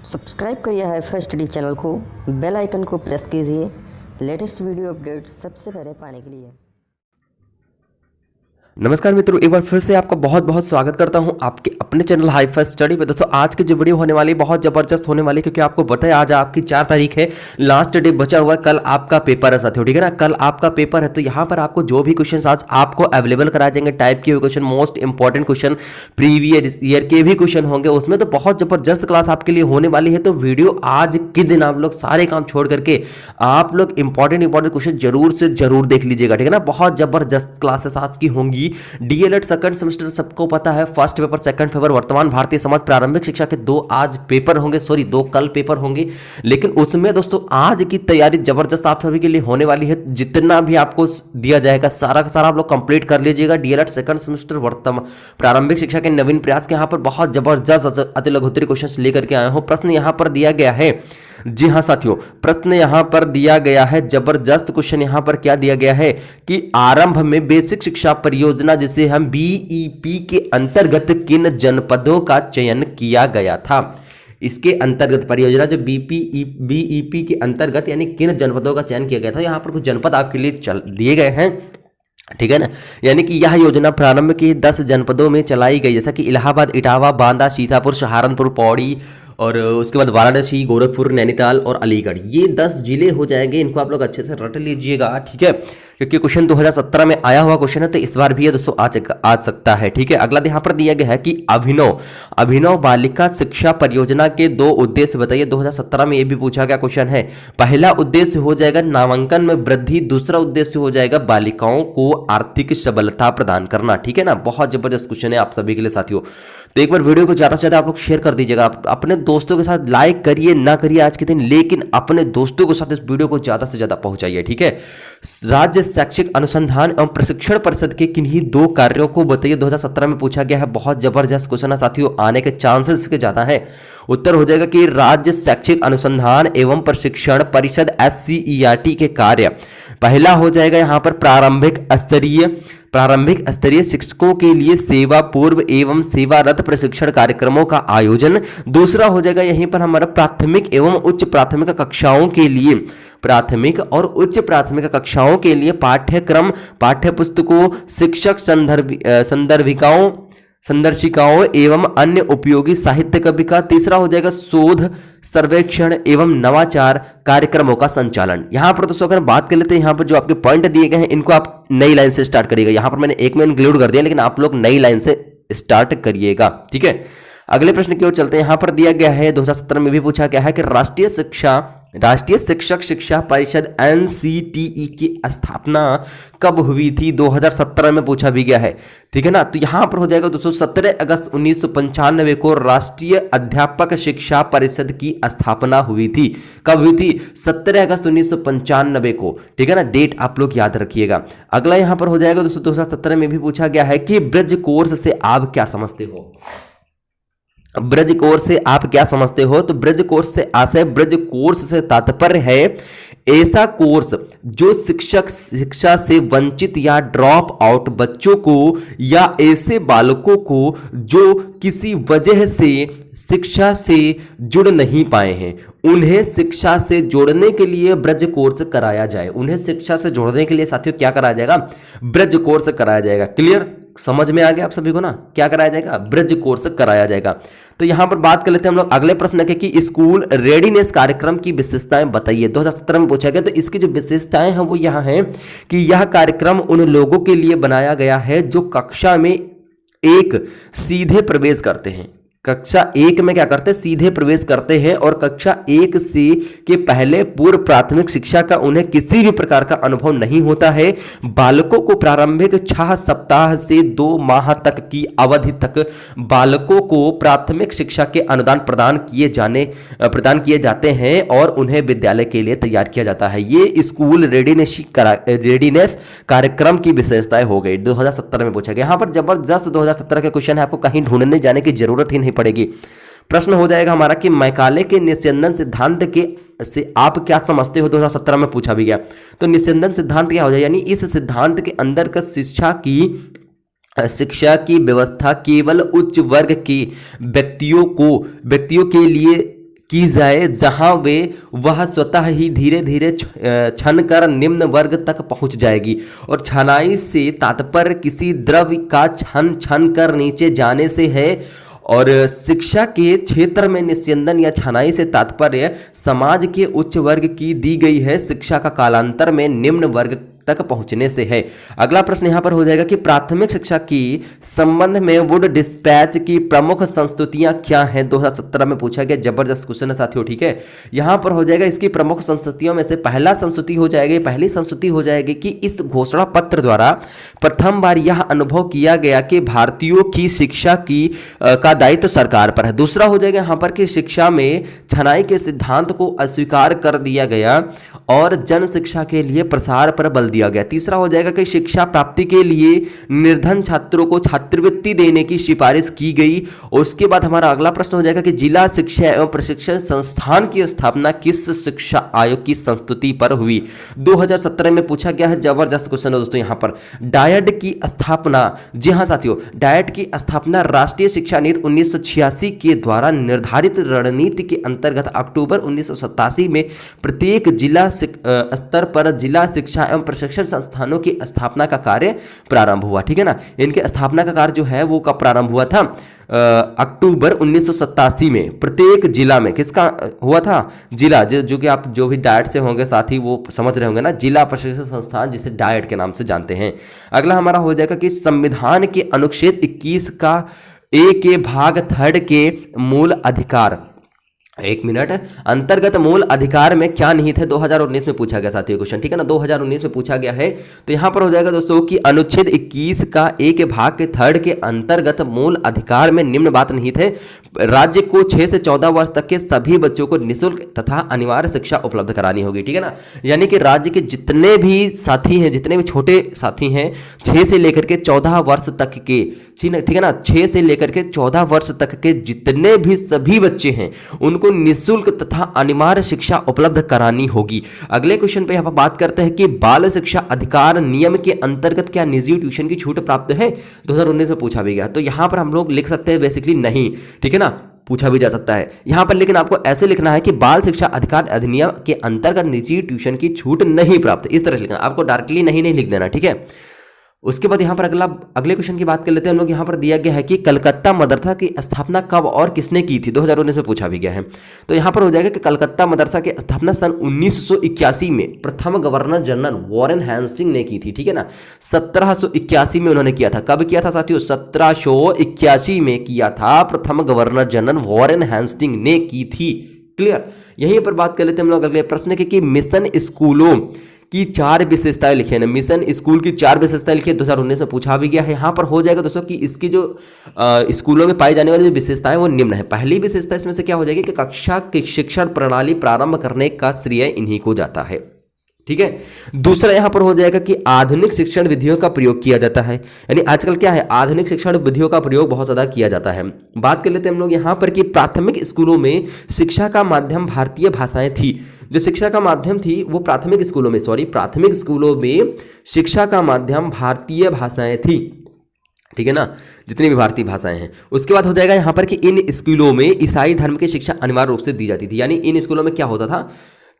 Subscribe करिए hi-fi study channel को, bell icon को प्रेस कीजिए लेटेस्ट वीडियो अपडेट सबसे पहले पाने के लिए। नमस्कार मित्रों, एक बार फिर से आपका बहुत बहुत स्वागत करता हूं आपके अपने चैनल हाईफाई स्टडी पे। दोस्तों आज की जो वीडियो होने वाली है बहुत जबरदस्त होने वाली है, क्योंकि आपको पता है आज आपकी 4 तारीख है, लास्ट डे बचा हुआ है। कल आपका पेपर है साथियों, ठीक है ना। कल आपका पेपर है तो यहाँ पर आपको जो भी क्वेश्चन आज आपको अवेलेबल कराए जाएंगे, टाइप के question, most important question, previous year के भी क्वेश्चन होंगे उसमें। तो बहुत जबरदस्त क्लास आपके लिए होने वाली है। तो वीडियो आज के दिन आप लोग सारे काम छोड़ करके आप लोग इंपॉर्टेंट क्वेश्चन जरूर से जरूर देख लीजिएगा, ठीक है ना। बहुत जबरदस्त क्लासेस आज की होंगी। डीएलएड सेकंड सेमेस्टर सबको पता है, फर्स्ट पेपर, सेकंड पेपर, वर्तमान भारतीय समाज, प्रारंभिक शिक्षा के 2 आज पेपर होंगे, 2 कल पेपर होंगे। लेकिन उसमें दोस्तों आज की तैयारी जबरदस्त आप सभी के लिए होने वाली है। जितना भी आपको दिया जाएगा सारा का सारा आप लोग कंप्लीट कर लीजिएगा। डीएलएड सेकंड सेमेस्टर, वर्तमान प्रारंभिक शिक्षा के नवीन प्रयास के यहाँ पर बहुत जबरदस्त अति लघुत्तरी क्वेश्चन लेकर के आया हूं। प्रश्न यहां पर दिया गया है, जी हां साथियों, प्रश्न यहां पर दिया गया है, जबरदस्त क्वेश्चन यहां पर क्या दिया गया है कि आरंभ में बेसिक शिक्षा परियोजना जिसे हम बीईपी के अंतर्गत किन जनपदों का चयन किया गया था। इसके अंतर्गत परियोजना जो बीईपी के अंतर्गत यानी किन जनपदों का चयन किया गया था। यहां पर कुछ जनपद आपके लिए दिए गए हैं, ठीक है ना। यानी कि यह योजना प्रारंभ के 10 जनपदों में चलाई गई, जैसा कि इलाहाबाद, इटावा, बांदा, सीतापुर, सहारनपुर, पौड़ी और उसके बाद वाराणसी, गोरखपुर, नैनीताल और अलीगढ़। ये 10 जिले हो जाएंगे। इनको आप लोग अच्छे से रट लीजिएगा, ठीक है, क्योंकि क्वेश्चन 2017 में आया हुआ क्वेश्चन है, तो इस बार भी ये दोस्तों आ सकता है, ठीक है। अगला यहाँ पर दिया गया है कि अभिनव बालिका शिक्षा परियोजना के 2 उद्देश्य बताइए। 2017 में ये भी पूछा गया क्वेश्चन है। पहला उद्देश्य हो जाएगा नामांकन में वृद्धि, दूसरा उद्देश्य हो जाएगा बालिकाओं को आर्थिक सबलता प्रदान करना, ठीक है ना। बहुत जबरदस्त क्वेश्चन है आप सभी के लिए साथियों। तो एक बार वीडियो को ज्यादा से ज्यादा आप लोग शेयर कर दीजिएगा। अपने दोस्तों के साथ लाइक करिए ना करिए आज के दिन, लेकिन अपने दोस्तों के साथ इस वीडियो को ज्यादा से ज्यादा पहुंचाइए, ठीक है। राज्य शैक्षिक अनुसंधान एवं प्रशिक्षण परिषद के किन्हीं 2 कार्यों को बताइए। 2017 में पूछा गया है। बहुत जबरदस्त क्वेश्चन है साथियों, आने के चांसेस के ज्यादा है। उत्तर हो जाएगा कि राज्य शैक्षिक अनुसंधान एवं प्रशिक्षण परिषद SCERT के कार्य। पहला हो जाएगा यहां पर प्रारंभिक स्तरीय शिक्षकों के लिए सेवा पूर्व एवं सेवारत प्रशिक्षण कार्यक्रमों का आयोजन। दूसरा हो जाएगा यहीं पर हमारा प्राथमिक एवं उच्च प्राथमिक कक्षाओं के लिए, प्राथमिक और उच्च प्राथमिक कक्षाओं के लिए पाठ्यक्रम, पाठ्यपुस्तकों, शिक्षक संदर्शिकाओं एवं अन्य उपयोगी साहित्य का। तीसरा हो जाएगा शोध, सर्वेक्षण एवं नवाचार कार्यक्रमों का संचालन। यहां पर दोस्तों अगर बात कर लेते हैं, यहां पर जो आपके पॉइंट दिए गए हैं इनको आप नई लाइन से स्टार्ट करिएगा। यहां पर मैंने एक में इंक्लूड कर दिया, लेकिन आप लोग नई लाइन से स्टार्ट करिएगा, ठीक है। अगले प्रश्न की ओर चलते हैं। यहां पर दिया गया है, 2017 में भी पूछा गया है कि राष्ट्रीय शिक्षक शिक्षा परिषद NCTE की स्थापना कब हुई थी। 2017 में पूछा भी गया है, ठीक है ना। तो यहां पर हो जाएगा दोस्तों 17 अगस्त 1995 को राष्ट्रीय अध्यापक शिक्षा परिषद की स्थापना हुई थी। कब हुई थी? 17 अगस्त 1995 को, ठीक है ना। डेट आप लोग याद रखिएगा। अगला यहां पर हो जाएगा दोस्तों 2017 में भी पूछा गया है कि ब्रज कोर्स से आप क्या समझते हो। ब्रज कोर्स से आप क्या समझते हो। तो ब्रज कोर्स से आशय, ब्रज कोर्स से तात्पर्य है ऐसा कोर्स जो शिक्षा से वंचित या ड्रॉप आउट बच्चों को या ऐसे बालकों को जो किसी वजह से शिक्षा से जुड़ नहीं पाए हैं, उन्हें शिक्षा से जोड़ने के लिए ब्रज कोर्स कराया जाए। उन्हें शिक्षा से जोड़ने के लिए साथियों क्या कराया जाएगा? ब्रज कोर्स कराया जाएगा। क्लियर, समझ में आ गया आप सभी को ना, क्या कराया जाएगा? ब्रज कोर्स कराया जाएगा। तो यहां पर बात कर लेते हैं हम लोग अगले प्रश्न के कि स्कूल रेडीनेस कार्यक्रम की विशेषताएं बताइए। 2017 में पूछा गया। तो इसकी जो विशेषताएं हैं वो यहां हैं कि यह कार्यक्रम उन लोगों के लिए बनाया गया है जो कक्षा में एक सीधे प्रवेश करते हैं। कक्षा 1 में क्या करते हैं? सीधे प्रवेश करते हैं, और कक्षा 1 से के पहले पूर्व प्राथमिक शिक्षा का उन्हें किसी भी प्रकार का अनुभव नहीं होता है। बालकों को प्रारंभिक 6 सप्ताह से 2 माह तक की अवधि तक बालकों को प्राथमिक शिक्षा के अनुदान प्रदान किए जाते हैं और उन्हें विद्यालय के लिए तैयार किया जाता है। ये स्कूल रेडीनेस कार्यक्रम की विशेषताएं हो गई। 2017 में पूछा गया। यहां पर जबरदस्त 2017 के क्वेश्चन है, आपको कहीं ढूंढने जाने की जरूरत ही नहीं पड़ेगी। प्रश्न हो जाएगा हमारा कि मैकाले के निस्यंदन सिद्धांत के से आप क्या समझते हो। 2017 में पूछा भी गया। तो निस्यंदन सिद्धांत क्या हो जाए, यानी इस सिद्धांत के अंदर का शिक्षा की व्यवस्था केवल उच्च वर्ग के व्यक्तियों के लिए की जाए जहां वह स्वतः ही धीरे धीरे छन कर निम्न वर्ग तक पहुंच जाएगी। और छनाई से तात्पर्य किसी द्रव्य का छन छन कर नीचे जाने से है। और शिक्षा के क्षेत्र में निस्यंदन या छनाई से तात्पर्य समाज के उच्च वर्ग की दी गई है शिक्षा का कालांतर में निम्न वर्ग तक पहुंचने से है। अगला प्रश्न यहां पर हो जाएगा कि प्राथमिक शिक्षा की संबंध में वुड डिस्पैच की प्रमुख संस्तुतियां क्या हैं। 2017 में पूछा गया, जबरदस्त क्वेश्चन है साथियों, ठीक है। यहां पर हो जाएगा इसकी प्रमुख संस्तुतियों में से पहली संस्तुति हो जाएगी कि इस घोषणा पत्र द्वारा प्रथम बार यह अनुभव किया गया कि भारतीयों की शिक्षा का दायित्व सरकार पर है। दूसरा हो जाएगा यहां पर कि शिक्षा में छनाई के सिद्धांत को अस्वीकार कर दिया गया और जन शिक्षा के लिए प्रसार पर बल दिया गया। तीसरा हो जाएगा कि शिक्षा प्राप्ति के लिए निर्धन छात्रों को छात्रवृत्ति देने की सिफारिश की गई। और उसके बाद हमारा अगला प्रश्न हो जाएगा कि जिला शिक्षा एवं प्रशिक्षण संस्थान की स्थापना किस शिक्षा आयोग की संस्तुति पर हुई। 2017 में पूछा गया है, जबरदस्त क्वेश्चन है दोस्तों। यहां पर डायट की स्थापना, जी हां साथियों, डायट की स्थापना राष्ट्रीय शिक्षा नीति 1986 के द्वारा निर्धारित रणनीति के अंतर्गत अक्टूबर 1987 में प्रत्येक जिला स्तर पर जिला शिक्षा एवं प्रशिक्षण संस्थानों की स्थापना का कार्य प्रारंभ हुआ, ठीक है ना। इनके स्थापना का कार्य जो है वो कब प्रारंभ हुआ था? अक्टूबर 1987 में प्रत्येक जिला में। किसका हुआ था? जिला, जो कि आप जो भी डायट से होंगे साथी वो समझ रहे होंगे ना, जिला प्रशिक्षण संस्थान, जिसे डायट के नाम से जानते हैं। अगला हमारा हो जाएगा कि संविधान के अनुच्छेद 21 का ए के भाग 3 के मूल अधिकार, एक मिनट, अंतर्गत मूल अधिकार में क्या निहित है? 2019 में पूछा गया साथियों क्वेश्चन, ठीक है ना, 2019 में पूछा गया है। तो यहां पर हो जाएगा दोस्तों कि अनुच्छेद 21 का एक भाग के 3 के अंतर्गत मूल अधिकार में निम्न बात निहित है। राज्य को 6 से 14 वर्ष तक के सभी बच्चों को निःशुल्क तथा अनिवार्य शिक्षा उपलब्ध करानी होगी, ठीक है ना। यानी कि राज्य के जितने भी साथी हैं, जितने भी छोटे साथी हैं, 6 से लेकर के 14 वर्ष तक के, ठीक है ना, 6 से लेकर के 14 वर्ष तक के जितने भी सभी बच्चे हैं उनको निःशुल्क तथा अनिवार्य शिक्षा उपलब्ध करानी होगी। अगले क्वेश्चन पे यहां पर बात करते हैं कि बाल शिक्षा अधिकार नियम के अंतर्गत क्या निजी ट्यूशन की छूट प्राप्त है? 2019 में पूछा भी गया। तो यहां पर हम लोग लिख सकते हैं बेसिकली नहीं, ठीक है ना, पूछा भी जा सकता है यहां पर, लेकिन आपको ऐसे लिखना है कि बाल शिक्षा अधिकार अधिनियम के अंतर्गत निजी ट्यूशन की छूट नहीं प्राप्त, इस तरह से लिखना, आपको डायरेक्टली नहीं लिख देना, ठीक है। उसके बाद यहां पर अगले क्वेश्चन की बात कर लेते हैं हम लोग। यहां पर दिया गया है कि कलकत्ता मदरसा की स्थापना कब और किसने की थी? 2019 में पूछा भी गया है। तो यहां पर हो जाएगा कि कलकत्ता मदरसा की स्थापना सन 1981 में प्रथम गवर्नर जनरल वॉरेन हेस्टिंग्स ने की थी, ठीक है ना। 1781 में उन्होंने किया था। कब किया था साथियों? 1781 में किया था, प्रथम गवर्नर जनरल वॉरेन हेस्टिंग्स ने की थी। क्लियर। यहीं पर बात कर लेते हैं हम लोग अगले प्रश्न की कि मिशन स्कूलों की 4 विशेषताएं लिखी है। मिशन स्कूल की 4 विशेषताएं लिखी है, 2019 में पूछा भी गया है। यहां पर हो जाएगा दोस्तों कि इसकी जो स्कूलों में पाई जाने वाली जो विशेषताएं वो निम्न है। पहली विशेषता इसमें से क्या हो जाएगी कि कक्षा की शिक्षण प्रणाली प्रारंभ करने का श्रेय इन्हीं को जाता है, ठीक है। दूसरा यहां पर हो जाएगा कि आधुनिक शिक्षण विधियों का प्रयोग किया जाता है। यानी आजकल क्या है, आधुनिक शिक्षण विधियों का प्रयोग बहुत ज्यादा किया जाता है। बात कर लेते हैं हम लोग यहां पर कि प्राथमिक स्कूलों में शिक्षा का माध्यम भारतीय भाषाएं थी। जो शिक्षा का माध्यम थी वो प्राथमिक स्कूलों में शिक्षा का माध्यम भारतीय भाषाएं थी, ठीक है ना, जितनी भी भारतीय भाषाएं हैं। उसके बाद हो जाएगा यहां पर कि इन स्कूलों में ईसाई धर्म की शिक्षा अनिवार्य रूप से दी जाती थी। यानी इन स्कूलों में क्या होता था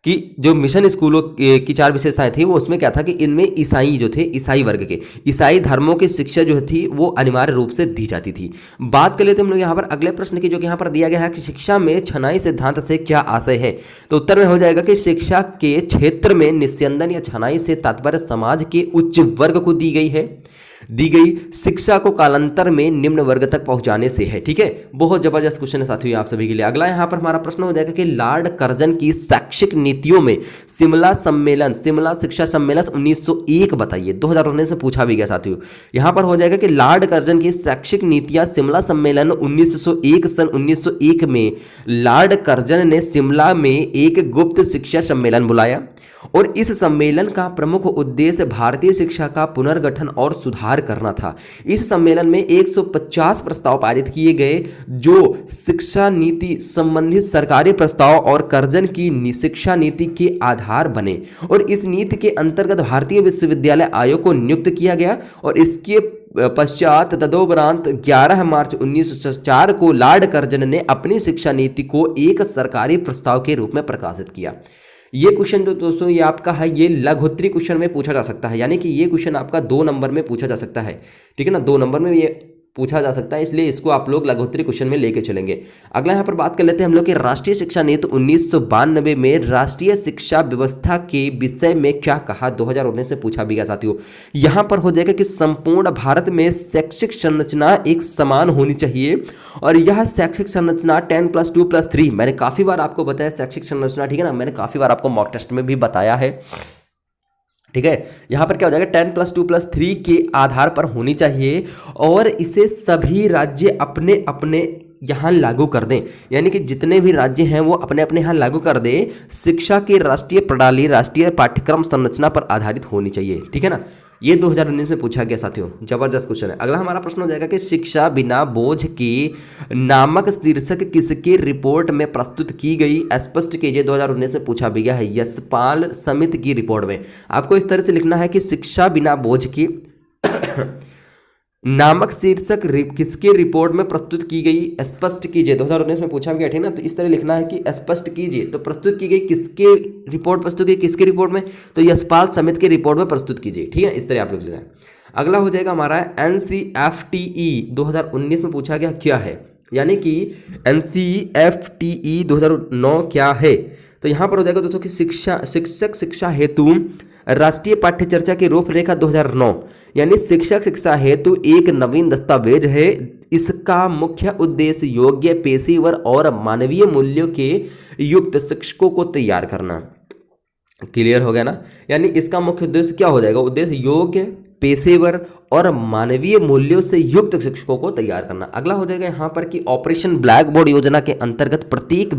कि जो मिशन स्कूलों की 4 विशेषताएं थी वो उसमें क्या था कि इनमें ईसाई जो थे, ईसाई वर्ग के ईसाई धर्मों की शिक्षा जो थी वो अनिवार्य रूप से दी जाती थी। बात कर लेते हैं हम लोग यहाँ पर अगले प्रश्न की, जो कि यहाँ पर दिया गया है कि शिक्षा में छनाई सिद्धांत से क्या आशय है। तो उत्तर में हो जाएगा कि शिक्षा के क्षेत्र में निस्यंदन या छनाई से तात्पर्य समाज के उच्च वर्ग को दी गई शिक्षा को कालांतर में निम्न वर्ग तक पहुंचाने से है, ठीक है। बहुत जबरदस्त क्वेश्चन है साथियों आप सभी के लिए। अगला यहां पर हमारा प्रश्न हो जाएगा कि लॉर्ड कर्जन की शैक्षिक नीतियों में शिमला शिक्षा सम्मेलन 1901 बताइए। 2019 में पूछा भी गया साथियों। यहां पर हो जाएगा कि लॉर्ड कर्जन की शैक्षिक नीतियां शिमला सम्मेलन 1901 सन 1901 में लॉर्ड कर्जन ने शिमला में एक गुप्त शिक्षा सम्मेलन बुलाया और इस सम्मेलन का प्रमुख उद्देश्य भारतीय शिक्षा का पुनर्गठन और सुधार करना था। इस सम्मेलन में 150 प्रस्ताव पारित किए गए जो शिक्षा नीति संबंधित सरकारी प्रस्ताव और कर्जन की शिक्षा नीति के आधार बने और इस नीति के अंतर्गत भारतीय विश्वविद्यालय आयोग को नियुक्त किया गया और इसके पश्चात तदोपरांत 11 मार्च 1904 को लॉर्ड कर्जन ने अपनी शिक्षा नीति को एक सरकारी प्रस्ताव के रूप में प्रकाशित किया। ये क्वेश्चन जो दोस्तों ये आपका है, ये लघुत्तरी क्वेश्चन में पूछा जा सकता है, यानी कि ये क्वेश्चन आपका 2 नंबर में पूछा जा सकता है, ठीक है ना, 2 नंबर में ये पूछा जा सकता है, इसलिए इसको आप लोग लघुत्तरी क्वेश्चन में लेके चलेंगे। अगला यहाँ पर बात कर लेते हैं हम लोग कि राष्ट्रीय शिक्षा नीति 1992 में राष्ट्रीय शिक्षा व्यवस्था के विषय में क्या कहा, 2019 से पूछा भी गया साथियों। यहाँ पर हो जाएगा कि संपूर्ण भारत में शैक्षिक संरचना एक समान होनी चाहिए और यह शैक्षिक संरचना 10+2+3, मैंने काफी बार आपको बताया शैक्षिक संरचना, ठीक है ना, मैंने काफी बार आपको मॉक टेस्ट में भी बताया है, ठीक है। यहाँ पर क्या हो जाएगा 10+2+3 के आधार पर होनी चाहिए और इसे सभी राज्य अपने अपने यहाँ लागू कर दें, यानी कि जितने भी राज्य हैं वो अपने अपने यहाँ लागू कर दें। शिक्षा की राष्ट्रीय प्रणाली राष्ट्रीय पाठ्यक्रम संरचना पर आधारित होनी चाहिए, ठीक है ना। ये 2019 में पूछा गया साथियों, जबरदस्त क्वेश्चन है। अगला हमारा प्रश्न हो जाएगा कि शिक्षा बिना बोझ के नामक शीर्षक किसके रिपोर्ट में प्रस्तुत की गई, स्पष्ट कीजिए, 2019 में पूछा भी गया है, यशपाल समिति की रिपोर्ट में। आपको इस तरह से लिखना है कि शिक्षा बिना बोझ की नामक शीर्षक किसके रिपोर्ट में प्रस्तुत की गई, स्पष्ट कीजिए, 2019 में पूछा गया, ठीक ना। तो इस तरह लिखना है कि स्पष्ट कीजिए, तो प्रस्तुत की गई किसके रिपोर्ट, प्रस्तुत की किसके रिपोर्ट में, तो यशपाल समिति के रिपोर्ट में प्रस्तुत कीजिए, ठीक है, इस तरह आप लोग लिखना है। अगला हो जाएगा हमारा NCFTE 2019 में पूछा गया क्या है, यानी कि NCFTE 2009 क्या है। तो यहाँ पर हो जाएगा दोस्तों कि शिक्षक शिक्षा हेतु राष्ट्रीय पाठ्य चर्चा की रूपरेखा 2009, यानी शिक्षक शिक्षा हेतु एक नवीन दस्तावेज है। इसका मुख्य उद्देश्य योग्य, पेशेवर और मानवीय मूल्यों के युक्त शिक्षकों को तैयार करना। क्लियर हो गया ना, यानी इसका मुख्य उद्देश्य क्या हो जाएगा, उद्देश्य योग्य, पेशेवर और मानवीय मूल्यों से युक्त शिक्षकों को तैयार करना। अगला हो जाएगा यहाँ पर कि ऑपरेशन ब्लैक बोर्ड योजना के अंतर्गत प्रत्येक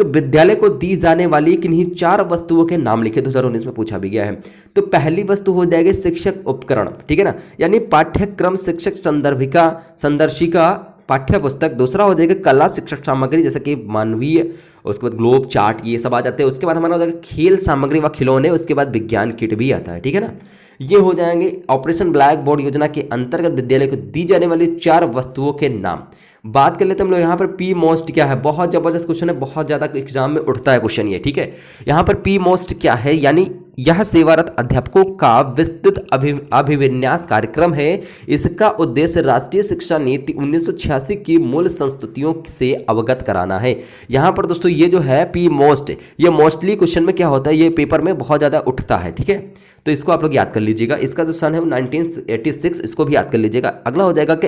विद्यालय को दी जाने वाली किन्हीं 4 वस्तुओं के नाम लिखे, 2019 में पूछा भी गया है। तो पहली वस्तु हो जाएगी शिक्षक उपकरण, ठीक है ना, यानी पाठ्यक्रम शिक्षक संदर्शिका पाठ्य पुस्तक। दूसरा हो जाएगा कला शिक्षक सामग्री, जैसे कि मानवीय, उसके बाद ग्लोब चार्ट, ये सब आ जाते हैं। उसके बाद हमारा हो जाएगा खेल सामग्री व खिलौने, उसके बाद विज्ञान किट भी आता है, ठीक है ना। ये हो जाएंगे ऑपरेशन ब्लैक बोर्ड योजना के अंतर्गत विद्यालय को दी जाने वाली 4 वस्तुओं के नाम। बात कर लेते हैं हम लोग यहाँ पर पी मोस्ट क्या है, बहुत जबरदस्त क्वेश्चन है, बहुत ज्यादा एग्जाम में उठता है क्वेश्चन ये, ठीक है। यहाँ पर पी मोस्ट क्या है, यानी यह सेवारत अध्यापकों का विस्तृत अभिविन्यास कार्यक्रम है। इसका उद्देश्य राष्ट्रीय शिक्षा नीति 1986 की मूल संस्तुतियों से अवगत कराना है। यहाँ पर दोस्तों ये जो है पी मोस्ट, ये मोस्टली क्वेश्चन में क्या होता है, ये पेपर में बहुत ज्यादा उठता है, ठीक है। तो इसको आप लोग याद कर लीजिएगा। इसका जो सन है वो 1986, इसको भी याद कर लीजिएगा। अगला हो जाएगा कि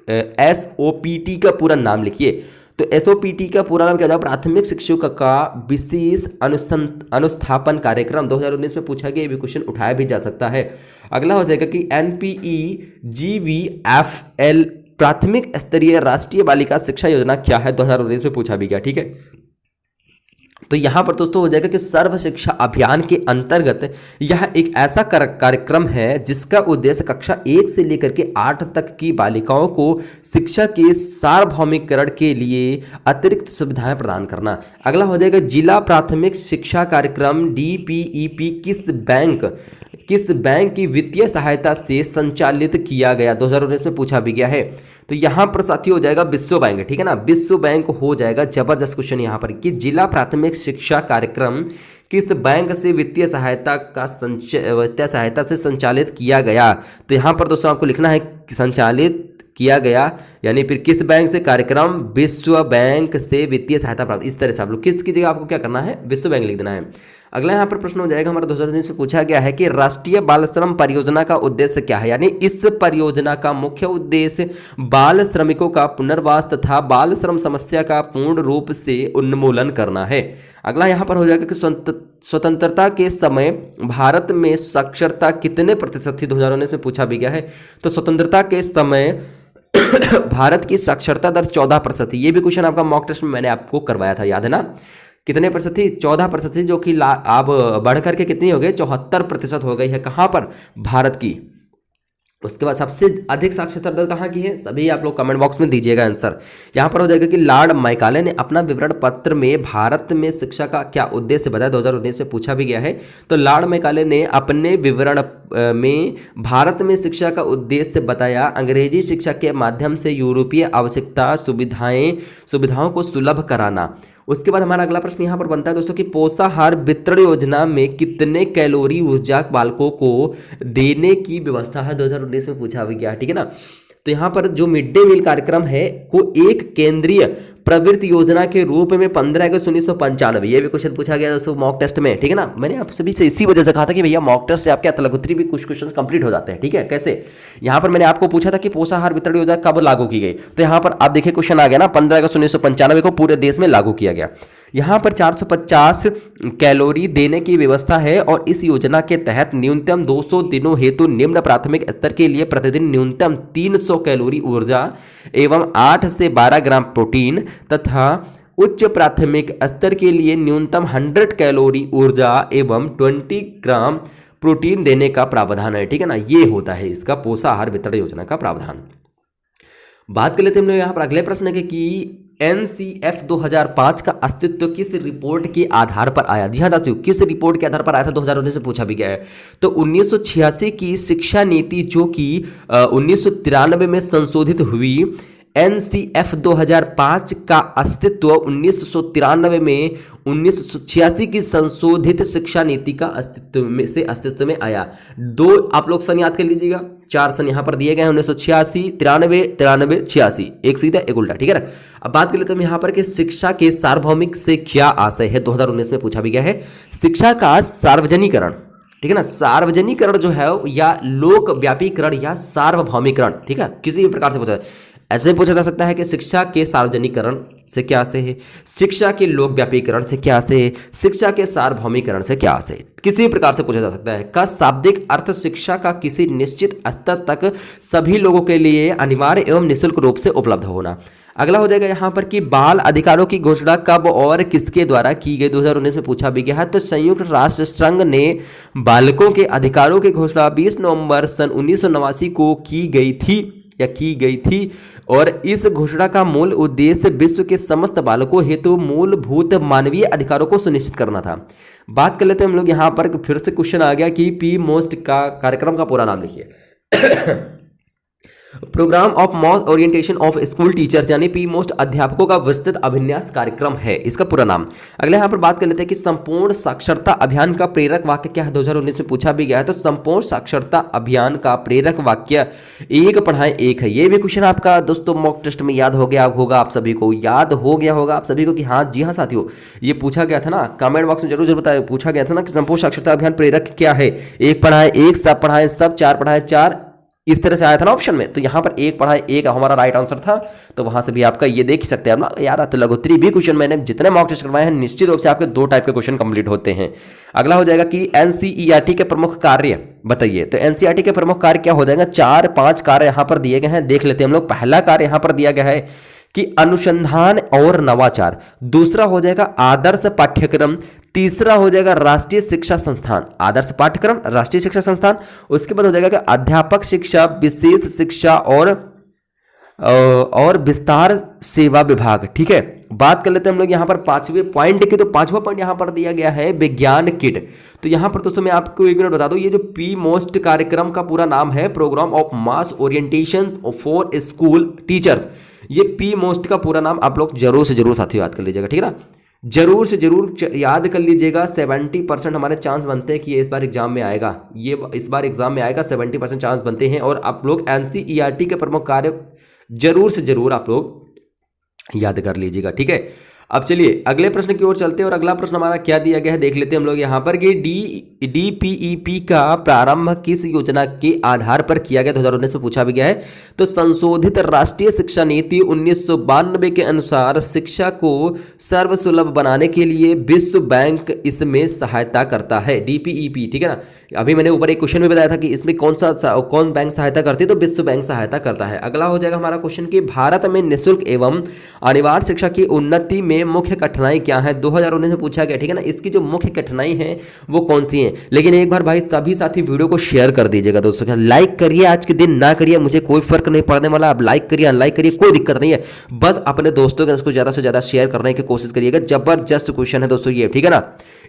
SOPT का पूरा नाम लिखिए। तो SOPT का पूरा नाम क्या होगा, प्राथमिक शिक्षकों का विशेष अनुस्थापन कार्यक्रम, 2019 में पूछा गया, ये भी क्वेश्चन उठाया भी जा सकता है। अगला हो जाएगा कि NPEGVFL प्राथमिक स्तरीय राष्ट्रीय बालिका शिक्षा योजना क्या है, 2019 में पूछा भी गया, ठीक है। तो यहाँ पर दोस्तों हो जाएगा कि सर्व शिक्षा अभियान के अंतर्गत यह एक ऐसा कार्यक्रम है जिसका उद्देश्य कक्षा 1 से लेकर के 8 तक की बालिकाओं को शिक्षा के सार्वभौमिकरण के लिए अतिरिक्त सुविधाएं प्रदान करना। अगला हो जाएगा जिला प्राथमिक शिक्षा कार्यक्रम DPEP किस बैंक की वित्तीय सहायता से संचालित किया गया, 2019 में पूछा भी गया है। तो यहाँ पर साथी हो जाएगा विश्व बैंक, ठीक है ना, विश्व बैंक हो जाएगा। जबरदस्त क्वेश्चन यहाँ पर कि जिला प्राथमिक शिक्षा कार्यक्रम किस बैंक से वित्तीय सहायता से संचालित किया गया। तो यहाँ पर दोस्तों आपको लिखना है कि संचालित किया गया, यानी फिर किस बैंक से कार्यक्रम, विश्व बैंक से वित्तीय सहायता प्राप्त। इस तरह से आप लोग किस की जगह आपको क्या करना है, विश्व बैंक लिख देना है। अगला यहाँ पर प्रश्न हो जाएगा हमारा 2019 में पूछा गया है कि राष्ट्रीय बाल श्रम परियोजना का उद्देश्य क्या है, यानी इस परियोजना का मुख्य उद्देश्य बाल श्रमिकों का पुनर्वास तथा बाल श्रम समस्या का पूर्ण रूप से उन्मूलन करना है। अगला यहाँ पर हो जाएगा कि स्वतंत्रता के समय भारत में साक्षरता कितने प्रतिशत थी, 2019 में पूछा भी गया है। तो स्वतंत्रता के समय भारत की साक्षरता दर 14% थी। ये भी क्वेश्चन आपका मॉक टेस्ट में मैंने आपको करवाया था, याद है ना, कितने प्रतिशत थी, 14% थी, जो कि अब बढ़ करके कितनी हो गई, 74% हो गई है। कहाँ पर, भारत की। उसके बाद सबसे अधिक साक्षरता दर कहाँ की है, सभी आप लोग कमेंट बॉक्स में दीजिएगा आंसर। यहाँ पर हो जाएगा कि लॉर्ड मैकाले ने अपना विवरण पत्र में भारत में शिक्षा का क्या उद्देश्य बताया, 2019 में पूछा भी गया है। तो लॉर्ड मैकाले ने अपने विवरण में भारत में शिक्षा का उद्देश्य बताया। अंग्रेजी शिक्षा के माध्यम से यूरोपीय आवश्यकता सुविधाओं को सुलभ कराना। उसके बाद हमारा अगला प्रश्न यहाँ पर बनता है दोस्तों कि पोषाहार वितरण योजना में कितने कैलोरी ऊर्जा बालकों को देने की व्यवस्था है, 2019 में पूछा भी गया, ठीक है ना। तो यहाँ पर जो मिड डे मील कार्यक्रम है को एक केंद्रीय प्रवृत्ति योजना के रूप में 15 अगस्त 1995, ये भी क्वेश्चन पूछा गया दोस्तों मॉक टेस्ट में, ठीक है ना। मैंने आप सभी से इसी वजह से कहा था कि भैया मॉक टेस्ट से आपके अतलगोत्री भी कुछ क्वेश्चन कंप्लीट हो जाते हैं, ठीक है। कैसे, यहाँ पर मैंने आपको पूछा था कि पोषाहार वितरण योजना कब लागू की गई, तो यहाँ पर आप देखिए क्वेश्चन आ गया ना, 15 अगस्त 1995 को पूरे देश में लागू किया गया। यहाँ पर 450 कैलोरी देने की व्यवस्था है और इस योजना के तहत न्यूनतम 200 दिनों हेतु निम्न प्राथमिक स्तर के लिए प्रतिदिन न्यूनतम 300 कैलोरी ऊर्जा एवं 8 से 12 ग्राम प्रोटीन तथा उच्च प्राथमिक स्तर के लिए न्यूनतम 100 कैलोरी ऊर्जा एवं 20 ग्राम प्रोटीन देने का प्रावधान है, ठीक है ना। ये होता है इसका पोषाहार वितरण योजना का प्रावधान। बात कर लेते हैं हम लोग यहाँ पर अगले प्रश्न के कि NCF 2005 का अस्तित्व किस रिपोर्ट के आधार पर आया। ध्यान रखिए किस रिपोर्ट के आधार पर आया था, 2019 में पूछा भी गया है। तो 1986 की शिक्षा नीति जो कि 1993 में संशोधित हुई, NCF 2005 का अस्तित्व 1993 में 1986 की संशोधित शिक्षा नीति का अस्तित्व में आया। दो आप लोग सन याद कर लीजिएगा, 4 सन यहाँ पर दिए गए हैं, 1986, 93, 86, एक सीधा एक उल्टा, ठीक है ना। अब बात कर लेते हैं यहाँ पर कि शिक्षा के सार्वभौमिक से क्या आशय है, 2019 में पूछा भी गया है। शिक्षा का सार्वजनिकरण, ठीक है ना, सार्वजनिकरण जो है या लोक व्यापीकरण या सार्वभौमिकरण, ठीक है, किसी भी प्रकार से पूछा है। ऐसे पूछा जा सकता है कि शिक्षा के सार्वजनिकरण से क्या आशय है, शिक्षा के लोक व्यापीकरण से क्या आशय है, शिक्षा के सार्वभौमिकरण से क्या आशय है, किसी प्रकार से पूछा जा सकता है। का शाब्दिक अर्थ शिक्षा का किसी निश्चित स्तर तक सभी लोगों के लिए अनिवार्य एवं निःशुल्क रूप से उपलब्ध होना। अगला हो जाएगा यहाँ पर कि बाल अधिकारों की घोषणा कब और किसके द्वारा की गई, 2019 में पूछा भी गया है। तो संयुक्त राष्ट्र संघ ने बालकों के अधिकारों की घोषणा 20 नवंबर सन 1989 को की गई थी और इस घोषणा का मूल उद्देश्य विश्व के समस्त बालकों हेतु मूलभूत मानवीय अधिकारों को सुनिश्चित करना था। बात कर लेते हैं हम लोग यहाँ पर, फिर से क्वेश्चन आ गया कि पी मोस्ट का कार्यक्रम का पूरा नाम लिखिए। Programme of mass orientation of school teachers, यानी पी मोस्ट अध्यापकों का विस्तृत अभिन्यास कार्यक्रम है इसका पूरा नाम। अगले यहाँ पर बात कर लेते हैं कि संपूर्ण साक्षरता अभियान का प्रेरक वाक्य क्या है, 2019 में पूछा भी गया है। तो संपूर्ण साक्षरता अभियान का प्रेरक वाक्य एक पढ़ाएं एक है। ये भी क्वेश्चन आपका दोस्तों मॉक टेस्ट में याद हो गया होगा, आप सभी को याद हो गया होगा आप सभी को कि हाँ जी हाँ साथियों, ये पूछा गया था ना, कमेंट बॉक्स में जरूर बताया, पूछा गया था ना कि संपूर्ण साक्षरता अभियान प्रेरक क्या है। एक पढ़ाएं एक, सब पढ़ाएं सब, 4 पढ़ाएं 4, इस तरह से आया था ना ऑप्शन में। तो यहाँ पर एक पढ़ाई एक हमारा राइट आंसर था, तो वहां से भी आपका ये देख सकते हैं ना यार, तो लघुत्री भी क्वेश्चन मैंने जितने मॉक टेस्ट करवाए हैं निश्चित रूप से आपके 2 टाइप के क्वेश्चन कंप्लीट होते हैं। अगला हो जाएगा कि NCERT के प्रमुख कार्य बताइए। तो NCERT के प्रमुख कार्य क्या हो जाएगा, 4-5 कार्य यहाँ पर दिए गए हैं, देख लेते हैं हम लोग। पहला कार्य यहाँ पर दिया गया है कि अनुसंधान और नवाचार, दूसरा हो जाएगा आदर्श पाठ्यक्रम, तीसरा हो जाएगा राष्ट्रीय शिक्षा संस्थान, आदर्श पाठ्यक्रम राष्ट्रीय शिक्षा संस्थान। उसके बाद हो जाएगा कि अध्यापक शिक्षा, विशेष शिक्षा और विस्तार सेवा विभाग, ठीक है। बात कर लेते हैं हम लोग यहाँ पर 5वें पॉइंट की। तो 5वां पॉइंट यहाँ पर दिया गया है विज्ञान किड। तो यहाँ पर दोस्तों मैं आपको एक मिनट बता दूं, ये जो पी मोस्ट कार्यक्रम का पूरा नाम है programme of mass orientation for school teachers. ये पी मोस्ट का पूरा नाम आप लोग जरूर से जरूर साथियों याद कर लीजिएगा, ठीक है ना, जरूर से जरूर याद कर लीजिएगा। 70% हमारे चांस बनते हैं कि ये इस बार एग्जाम में आएगा, ये इस बार एग्जाम में आएगा, 70% चांस बनते हैं। और आप लोग NCERT के प्रमुख कार्य जरूर से जरूर आप लोग याद कर लीजिएगा, ठीक है। अब चलिए अगले प्रश्न की ओर चलते हैं और अगला प्रश्न हमारा क्या दिया गया है देख लेते हैं हम लोग यहाँ पर कि DPEP का प्रारंभ किस योजना के आधार पर किया गया, 2019 में पूछा भी गया है। तो संशोधित राष्ट्रीय शिक्षा नीति 1992 के अनुसार शिक्षा को सर्वसुलभ बनाने के लिए विश्व बैंक इसमें सहायता करता है, DPEP, ठीक है ना। अभी मैंने ऊपर एक क्वेश्चन में बताया था कि इसमें कौन बैंक सहायता करती है, तो विश्व बैंक सहायता करता है। अगला हो जाएगा हमारा क्वेश्चन कि भारत में निःशुल्क एवं अनिवार्य शिक्षा की उन्नति में में मुख्य कठिनाई क्या है, 2019 में पूछा गया, ठीक है ना। इसकी जो मुख्य कठिनाई है वो कौन सी है। लेकिन एक बार भाई सभी साथी वीडियो को शेयर कर दीजिएगा दोस्तों, लाइक करिए, आज के दिन ना करिए, मुझे कोई फर्क नहीं पड़ने वाला, आप लाइक करिए अनलाइक करिए कोई दिक्कत नहीं है, बस अपने दोस्तों के इसको ज्यादा से ज्यादा शेयर करने की कोशिश करिएगा। जबरदस्त क्वेश्चन है दोस्तों ये, ठीक है ना।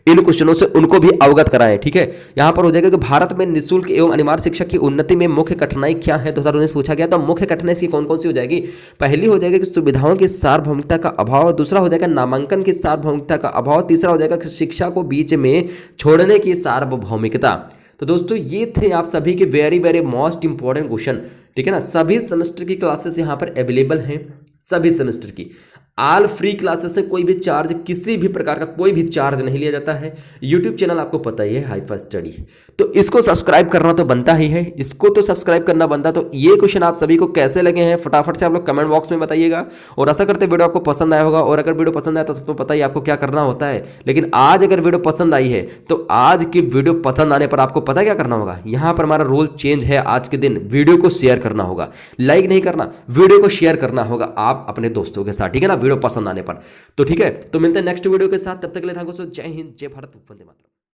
इन क्वेश्चनों से उनको भी अवगत कराएं, ठीक है। यहां पर हो जाएगा कि भारत में निःशुल्क एवं अनिवार्य शिक्षा की उन्नति में मुख्य कठिनाई क्या है, 2019 पूछा गया। तो मुख्य कठिनाई की कौन कौन सी हो जाएगी। पहली हो जाएगा कि सुविधाओं की सार्वभौमिकता का अभाव, दूसरा हो जाएगा नामांकन की सार्वभौमिकता का अभाव, तीसरा हो जाएगा कि शिक्षा को बीच में छोड़ने की सार्वभौमिकता। तो दोस्तों ये थे आप सभी के very very most important question, ठीक है ना। सभी सेमेस्टर की क्लासेस यहाँ पर अवेलेबल हैं, सभी सेमेस्टर की ऑल फ्री क्लासेस है, कोई भी चार्ज, किसी भी प्रकार का कोई भी चार्ज नहीं लिया जाता है। यूट्यूब चैनल आपको पता ही है हाईफाई स्टडी, तो इसको सब्सक्राइब करना तो बनता ही है, इसको तो सब्सक्राइब करना बनता। तो ये क्वेश्चन आप सभी को कैसे लगे हैं फटाफट से आप लोग कमेंट बॉक्स में बताइएगा। और आशा करते वीडियो आपको पसंद आया होगा, और अगर वीडियो पसंद आया तो सबको पता ही आपको क्या करना होता है। लेकिन आज अगर वीडियो पसंद आई है तो आज की वीडियो पसंद आने पर आपको पता क्या करना होगा। यहाँ पर हमारा रूल चेंज है, आज के दिन वीडियो को शेयर करना होगा, लाइक नहीं करना, वीडियो को शेयर करना होगा आप अपने दोस्तों के साथ, ठीक है ना, वीडियो पसंद आने पर। तो ठीक है, तो मिलते हैं नेक्स्ट वीडियो के साथ, तब तक के लिए थैंक यू। जय हिंद, जय भारत, वंदे मातरम।